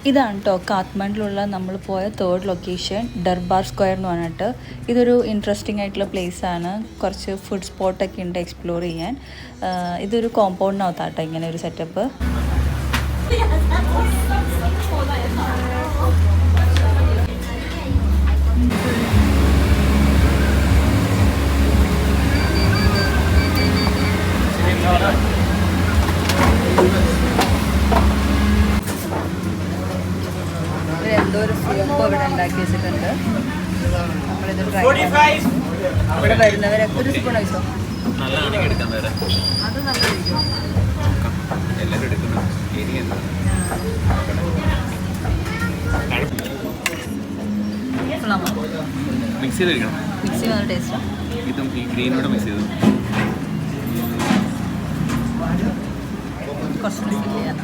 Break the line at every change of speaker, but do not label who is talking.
ഇതാണ് കേട്ടോ കാത്മണ്ഡിലുള്ള നമ്മൾ പോയ തേർഡ് ലൊക്കേഷൻ ദർബാർ സ്ക്വയർ എന്ന് പറഞ്ഞിട്ട്. ഇതൊരു ഇൻട്രസ്റ്റിംഗ് ആയിട്ടുള്ള പ്ലേസാണ്. കുറച്ച് ഫുഡ് സ്പോട്ടൊക്കെ ഉണ്ട് എക്സ്പ്ലോർ ചെയ്യാൻ. ഇതൊരു കോമ്പൗണ്ടിനകത്താട്ടോ ഇങ്ങനെ ഒരു സെറ്റപ്പ്. എന്തോ ഒരു ഫ്യൂമ്പോ ഇവിടെ ഉണ്ടാക്കി വെച്ചിട്ടുണ്ട്. നമ്മളിത് ട്രൈ ഇവിടെ വരുന്നവരൊക്കെ ഒരു സ്പൂൺ കഴിച്ചോ. അത് നല്ലതായിരിക്കും.
മിക്സ് ചെയ്തിരിക്കണം.
മിക്സ് ചെയ്യുന്ന ടേസ്റ്റാ.
ഇതും ഈ ഗ്രീനോടെ മിക്സ് ചെയ്തു.
കുറച്ച് മിക്സ് ചെയ്യാം.